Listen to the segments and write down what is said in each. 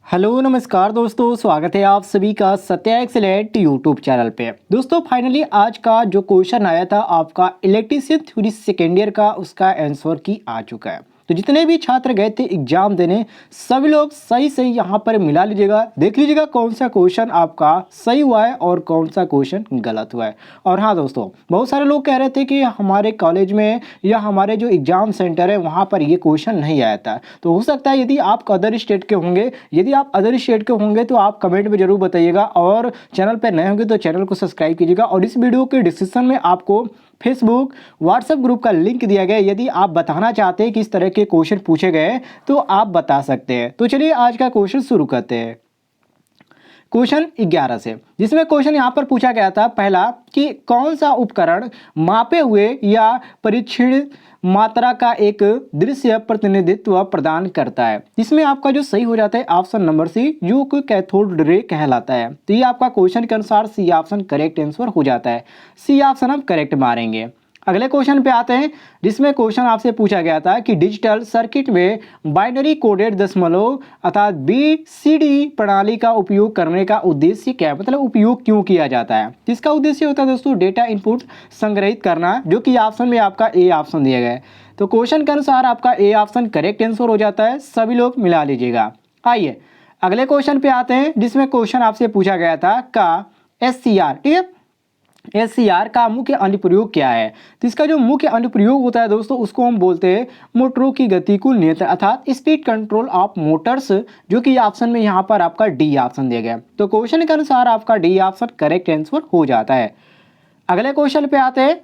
Hello नमस्कार दोस्तों, स्वागत है आप सभी का सत्या एक्सेलेंट यूट्यूब चैनल पे। दोस्तों फाइनली आज का जो क्वेश्चन आया था आपका इलेक्ट्रिशियन थ्योरी सेकेंड ईयर का, उसका आंसर की आ चुका है। तो जितने भी छात्र गए थे एग्जाम देने, सभी लोग सही सही यहाँ पर मिला लीजिएगा, देख लीजिएगा कौन सा क्वेश्चन आपका सही हुआ है और कौन सा क्वेश्चन गलत हुआ है। और हाँ दोस्तों, बहुत सारे लोग कह रहे थे कि हमारे कॉलेज में या हमारे जो एग्जाम सेंटर है वहाँ पर ये क्वेश्चन नहीं आया था। तो हो सकता है यदि आप अदर स्टेट के होंगे, यदि आप अदर स्टेट के होंगे तो आप कमेंट में जरूर बताइएगा, और चैनल पर नए होंगे तो चैनल को सब्सक्राइब कीजिएगा। और इस वीडियो के डिस्क्रिप्शन में आपको फेसबुक व्हाट्सएप ग्रुप का लिंक दिया गया है। यदि आप बताना चाहते हैं कि इस तरह के क्वेश्चन पूछे गए तो आप बता सकते हैं। तो चलिए आज का क्वेश्चन शुरू करते हैं क्वेश्चन 11 से, जिसमें क्वेश्चन यहाँ पर पूछा गया था पहला कि कौन सा उपकरण मापे हुए या परीक्षण मात्रा का एक दृश्य प्रतिनिधित्व प्रदान करता है। इसमें आपका जो सही हो जाता है ऑप्शन नंबर सी, जो कि कैथोड रे कहलाता है। तो ये आपका क्वेश्चन के अनुसार सी ऑप्शन करेक्ट आंसर हो जाता है। सी ऑप्शन हम करेक्ट मारेंगे। अगले क्वेश्चन पे आते हैं, जिसमें क्वेश्चन आपसे पूछा गया था कि डिजिटल सर्किट में बाइनरी कोडेड दशमलव अर्थात बीसीडी प्रणाली का उपयोग करने का उद्देश्य क्या है, मतलब उपयोग क्यों किया जाता है। इसका उद्देश्य होता है दोस्तों डेटा इनपुट संग्रहित करना, जो कि ऑप्शन में आपका ए ऑप्शन दिया गया है। तो क्वेश्चन के अनुसार आपका ए ऑप्शन करेक्ट आंसर हो जाता है। सभी लोग मिला लीजिएगा। आइए अगले क्वेश्चन पे आते हैं, जिसमें क्वेश्चन आपसे पूछा गया था का एससीआर, ठीक है, एससीआर का मुख्य अनुप्रयोग क्या है। तो इसका जो मुख्य अनुप्रयोग होता है दोस्तों, उसको हम बोलते हैं मोटरों की गति को नियंत्रण अर्थात स्पीड कंट्रोल ऑफ मोटर्स, जो कि ऑप्शन में यहाँ पर आपका डी ऑप्शन दिया गया। तो क्वेश्चन के अनुसार आपका डी ऑप्शन करेक्ट आंसर हो जाता है। अगले क्वेश्चन पे आते हैं,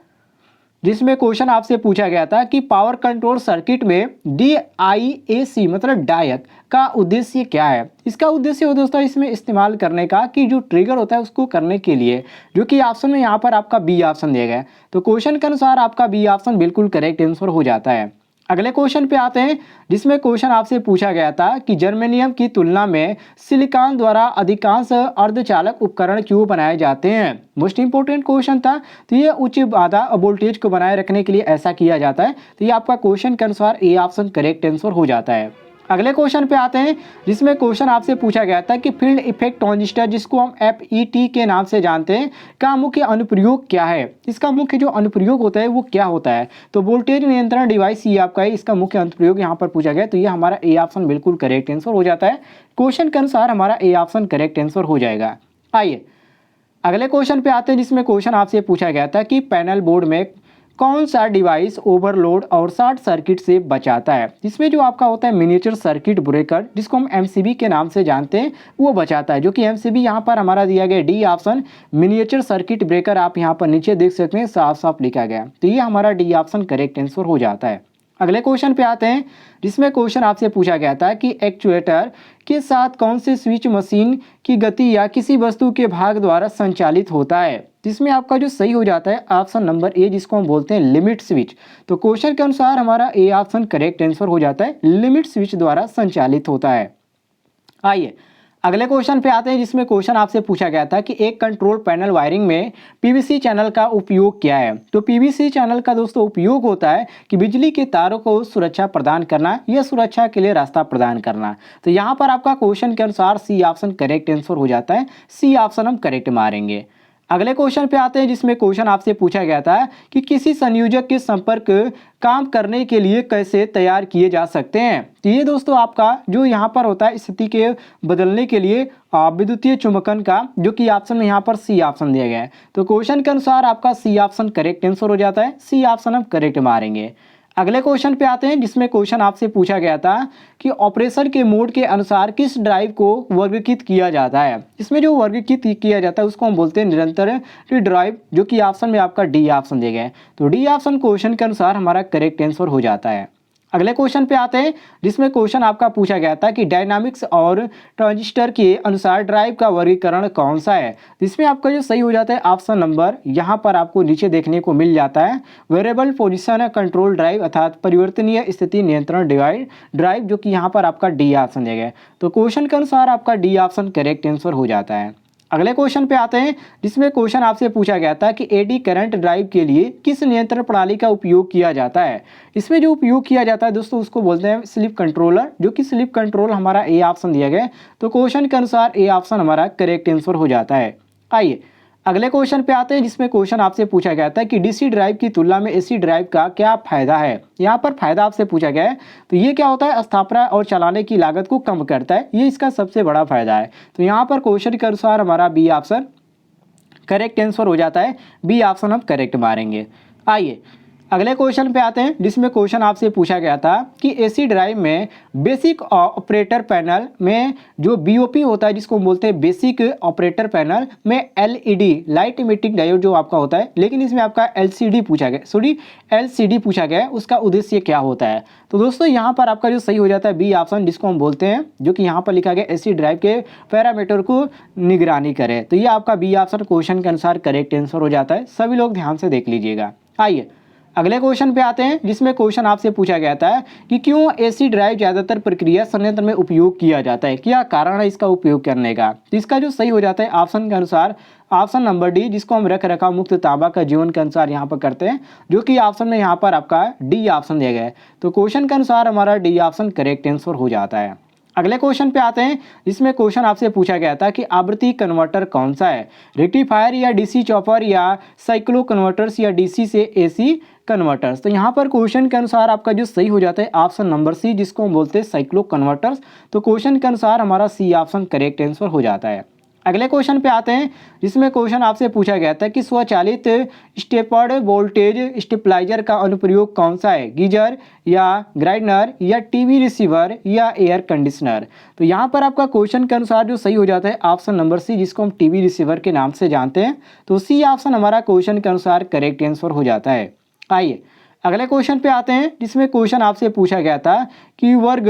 जिसमें क्वेश्चन आपसे पूछा गया था कि पावर कंट्रोल सर्किट में DIAC मतलब डायक का उद्देश्य क्या है। इसका उद्देश्य हो दोस्तों इसमें इस्तेमाल करने का कि जो ट्रिगर होता है उसको करने के लिए, जो कि ऑप्शन में यहाँ पर आपका बी ऑप्शन दिया गया है। तो क्वेश्चन के अनुसार आपका बी ऑप्शन बिल्कुल करेक्ट आंसर हो जाता है। अगले क्वेश्चन पे आते हैं, जिसमें क्वेश्चन आपसे पूछा गया था कि जर्मेनियम की तुलना में सिलिकॉन द्वारा अधिकांश अर्धचालक उपकरण क्यों बनाए जाते हैं। मोस्ट इंपोर्टेंट क्वेश्चन था। तो ये उच्च बाधा वोल्टेज को बनाए रखने के लिए ऐसा किया जाता है। तो ये आपका क्वेश्चन के अनुसार ए ऑप्शन करेक्ट आंसर हो जाता है। अगले क्वेश्चन पे आते हैं, जिसमें क्वेश्चन आपसे पूछा गया था कि फील्ड इफेक्ट ट्रांजिस्टर, जिसको हम FET के नाम से जानते हैं, का मुख्य अनुप्रयोग क्या है। इसका मुख्य जो अनुप्रयोग होता है वो क्या होता है। तो वोल्टेज नियंत्रण डिवाइस ये आपका है, इसका मुख्य अनुप्रयोग यहाँ पर पूछा गया। तो ये हमारा ए ऑप्शन बिल्कुल करेक्ट आंसर हो जाता है। क्वेश्चन के अनुसार हमारा ए ऑप्शन करेक्ट आंसर हो जाएगा। आइए अगले क्वेश्चन पे आते हैं, जिसमें क्वेश्चन आपसे पूछा गया था कि पैनल बोर्ड में कौन सा डिवाइस ओवरलोड और शॉर्ट सर्किट से बचाता है। इसमें जो आपका होता है मिनिएचर सर्किट ब्रेकर, जिसको हम MCB के नाम से जानते हैं, वो बचाता है। जो कि MCB यहाँ पर हमारा दिया गया D option miniature circuit breaker, आप यहाँ पर नीचे देख सकते हैं साफ साफ लिखा गया। तो ये हमारा डी ऑप्शन करेक्ट आंसर हो जाता है। अगले क्वेश्चन पे आते हैं, जिसमें क्वेश्चन आपसे पूछा गया था कि एक्चुएटर के साथ कौन से स्विच मशीन की गति या किसी वस्तु के भाग द्वारा संचालित होता है। जिसमें आपका जो सही हो जाता है ऑप्शन नंबर ए, जिसको हम बोलते हैं लिमिट स्विच। तो क्वेश्चन के अनुसार हमारा ए ऑप्शन करेक्ट आंसर हो जाता है, लिमिट स्विच द्वारा संचालित होता है। आइए अगले क्वेश्चन पे आते हैं, जिसमें क्वेश्चन आपसे पूछा गया था कि एक कंट्रोल पैनल वायरिंग में PVC चैनल का उपयोग क्या है। तो PVC चैनल का दोस्तों उपयोग होता है कि बिजली के तारों को सुरक्षा प्रदान करना या सुरक्षा के लिए रास्ता प्रदान करना। तो यहाँ पर आपका क्वेश्चन के अनुसार सी ऑप्शन करेक्ट आंसर हो जाता है। सी ऑप्शन हम करेक्ट मारेंगे। अगले क्वेश्चन पे आते हैं, जिसमें क्वेश्चन आपसे पूछा गया था कि किसी संयोजक के संपर्क काम करने के लिए कैसे तैयार किए जा सकते हैं। तो ये दोस्तों आपका जो यहाँ पर होता है स्थिति के बदलने के लिए विद्युतीय चुंबकन का, जो कि ऑप्शन में यहाँ पर सी ऑप्शन दिया गया है। तो क्वेश्चन के अनुसार आपका सी ऑप्शन करेक्ट आंसर हो जाता है। सी ऑप्शन हम करेक्ट मारेंगे। अगले क्वेश्चन पे आते हैं, जिसमें क्वेश्चन आपसे पूछा गया था कि ऑपरेशन के मोड के अनुसार किस ड्राइव को वर्गीकृत किया जाता है। इसमें जो वर्गीकृत किया जाता है उसको हम बोलते हैं निरंतर ड्राइव, जो कि ऑप्शन में आपका डी ऑप्शन दिया गया है। तो डी ऑप्शन क्वेश्चन के अनुसार हमारा करेक्ट आंसर हो जाता है। अगले क्वेश्चन पे आते हैं, जिसमें क्वेश्चन आपका पूछा गया था कि डायनामिक्स और ट्रांजिस्टर के अनुसार ड्राइव का वर्गीकरण कौन सा है। इसमें आपका जो सही हो जाता है ऑप्शन नंबर यहाँ पर आपको नीचे देखने को मिल जाता है वेरिएबल पोजीशन कंट्रोल ड्राइव अर्थात परिवर्तनीय स्थिति नियंत्रण ड्राइव, जो कि यहाँ पर आपका डी ऑप्शन दिया गया है। तो क्वेश्चन के अनुसार आपका डी ऑप्शन करेक्ट आंसर हो जाता है। अगले क्वेश्चन पे आते हैं, जिसमें क्वेश्चन आपसे पूछा गया था कि एडी करंट ड्राइव के लिए किस नियंत्रण प्रणाली का उपयोग किया जाता है। इसमें जो उपयोग किया जाता है दोस्तों उसको बोलते हैं स्लीप कंट्रोलर, जो कि स्लीप कंट्रोल हमारा ए ऑप्शन दिया गया है। तो क्वेश्चन के अनुसार ए ऑप्शन हमारा करेक्ट आंसर हो जाता है। आइए अगले क्वेश्चन पे आते हैं, जिसमें क्वेश्चन आपसे पूछा गया था कि डीसी ड्राइव की तुलना में एसी ड्राइव का क्या फायदा है। यहाँ पर फायदा आपसे पूछा गया है, तो ये क्या होता है, स्थापना और चलाने की लागत को कम करता है, ये इसका सबसे बड़ा फायदा है। तो यहाँ पर क्वेश्चन के अनुसार हमारा बी ऑप्शन करेक्ट आंसर हो जाता है। बी ऑप्शन हम करेक्ट मारेंगे। आइए अगले क्वेश्चन पे आते हैं, जिसमें क्वेश्चन आपसे पूछा गया था कि एसी ड्राइव में बेसिक ऑपरेटर पैनल में जो बीओपी होता है, जिसको हम बोलते हैं बेसिक ऑपरेटर पैनल में एलईडी लाइट इमिटिंग डायोड जो आपका होता है, लेकिन इसमें आपका एलसीडी पूछा गया है, उसका उद्देश्य क्या होता है। तो दोस्तों यहाँ पर आपका जो सही हो जाता है बी ऑप्शन, जिसको हम बोलते हैं, जो कि यहाँ पर लिखा गया एसी ड्राइव के पैरामीटर को निगरानी करे। तो ये आपका बी ऑप्शन क्वेश्चन के अनुसार करेक्ट आंसर हो जाता है। सभी लोग ध्यान से देख लीजिएगा। आइए अगले क्वेश्चन पे आते हैं, जिसमें क्वेश्चन आपसे पूछा गया था कि क्यों एसी ड्राइव ज़्यादातर प्रक्रिया संयंत्र में उपयोग किया जाता है, क्या कारण है इसका उपयोग करने का। तो इसका जो सही हो जाता है ऑप्शन के अनुसार ऑप्शन नंबर डी, जिसको हम रख रखाव मुक्त तांबा का जीवन के अनुसार यहाँ पर करते हैं, जो कि ऑप्शन में यहाँ पर आपका डी ऑप्शन दिया गया है। तो क्वेश्चन के अनुसार हमारा डी ऑप्शन करेक्ट आंसर हो जाता है। अगले क्वेश्चन पे आते हैं, जिसमें क्वेश्चन आपसे पूछा गया था कि आवृत्ति कन्वर्टर कौन सा है, रेक्टिफायर या डीसी चॉपर या साइक्लो कन्वर्टर्स या डीसी से एसी कन्वर्टर्स। तो यहाँ पर क्वेश्चन के अनुसार आपका जो सही हो जाता है ऑप्शन नंबर सी, जिसको हम बोलते हैं साइक्लो कन्वर्टर्स। तो क्वेश्चन के अनुसार हमारा सी ऑप्शन करेक्ट आंसर हो जाता है। अगले क्वेश्चन पे आते हैं, जिसमें क्वेश्चन आपसे पूछा गया था कि स्वचालित स्टेपर्ड वोल्टेज स्टेबलाइजर का अनुप्रयोग कौन सा है, गीजर या ग्राइंडर या टीवी रिसीवर या एयर कंडीशनर। तो यहाँ पर आपका क्वेश्चन के अनुसार जो सही हो जाता है ऑप्शन नंबर सी, जिसको हम टीवी रिसीवर के नाम से जानते हैं। तो सी ऑप्शन हमारा क्वेश्चन के अनुसार करेक्ट आंसर हो जाता है। आइए अगले क्वेश्चन पे आते हैं, जिसमें क्वेश्चन आपसे पूछा गया था कि वर्ग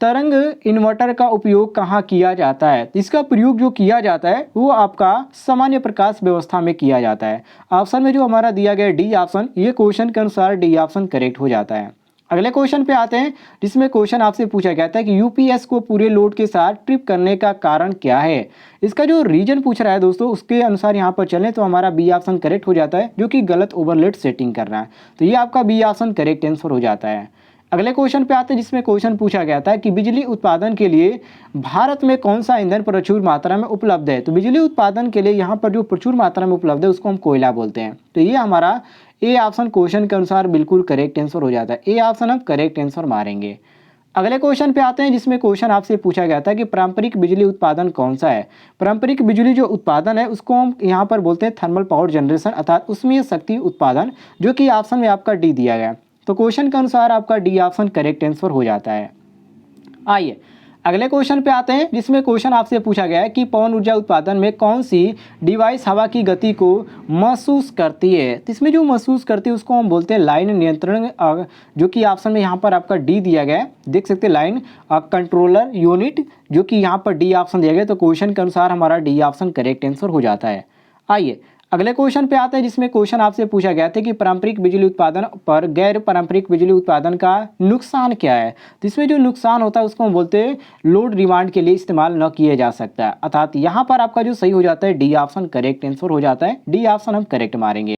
तरंग इन्वर्टर का उपयोग कहाँ किया जाता है। इसका प्रयोग जो किया जाता है वो आपका सामान्य प्रकाश व्यवस्था में किया जाता है। ऑप्शन में जो हमारा दिया गया डी ऑप्शन, ये क्वेश्चन के अनुसार डी ऑप्शन करेक्ट हो जाता है। अगले क्वेश्चन पे आते हैं, जिसमें क्वेश्चन आपसे पूछा गया था कि यूपीएस को पूरे लोड के साथ ट्रिप करने का कारण क्या है। इसका जो रीजन पूछ रहा है दोस्तों, उसके अनुसार यहाँ पर चलें तो हमारा बी ऑप्शन करेक्ट हो जाता है, जो कि गलत ओवरलोड सेटिंग कर रहा है। तो ये आपका बी ऑप्शन करेक्ट आंसर हो जाता है। अगले क्वेश्चन पे आते हैं, जिसमें क्वेश्चन पूछा गया था कि बिजली उत्पादन के लिए भारत में कौन सा ईंधन प्रचुर मात्रा में उपलब्ध है। तो बिजली उत्पादन के लिए यहाँ पर जो प्रचुर मात्रा में उपलब्ध है उसको हम कोयला बोलते हैं। तो ये हमारा ए ऑप्शन क्वेश्चन के अनुसार बिल्कुल करेक्ट आंसर हो जाता है। ए ऑप्शन हम करेक्ट आंसर मारेंगे। अगले क्वेश्चन पे आते हैं, जिसमें क्वेश्चन आपसे पूछा गया था कि पारंपरिक बिजली उत्पादन कौन सा है। पारंपरिक बिजली जो उत्पादन है उसको हम यहाँ पर बोलते हैं थर्मल पावर जनरेशन, अर्थात उसमें शक्ति उत्पादन, जो कि ऑप्शन में आपका डी दिया गया। तो क्वेश्चन के अनुसार आपका डी ऑप्शन करेक्ट आंसर हो जाता है। आइए अगले क्वेश्चन पे आते हैं, जिसमें क्वेश्चन आपसे पूछा गया है कि पवन ऊर्जा उत्पादन में कौन सी डिवाइस हवा की गति को महसूस करती है। तो इसमें जो महसूस करती है उसको हम बोलते हैं लाइन नियंत्रण, जो कि ऑप्शन में यहाँ पर आपका डी दिया गया है, देख सकते हैं लाइन कंट्रोलर यूनिट, जो कि यहाँ पर डी ऑप्शन दिया गया। तो क्वेश्चन के अनुसार हमारा डी ऑप्शन करेक्ट आंसर हो जाता है। आइए अगले क्वेश्चन पे आते हैं, जिसमें क्वेश्चन आपसे पूछा गया था कि पारंपरिक बिजली उत्पादन पर गैर पारंपरिक बिजली उत्पादन का नुकसान क्या है। तो इसमें जो नुकसान होता है उसको हम बोलते हैं लोड डिमांड के लिए इस्तेमाल न किया जा सकता है, अर्थात यहाँ पर आपका जो सही हो जाता है डी ऑप्शन करेक्ट आंसर हो जाता है। डी ऑप्शन हम करेक्ट मारेंगे।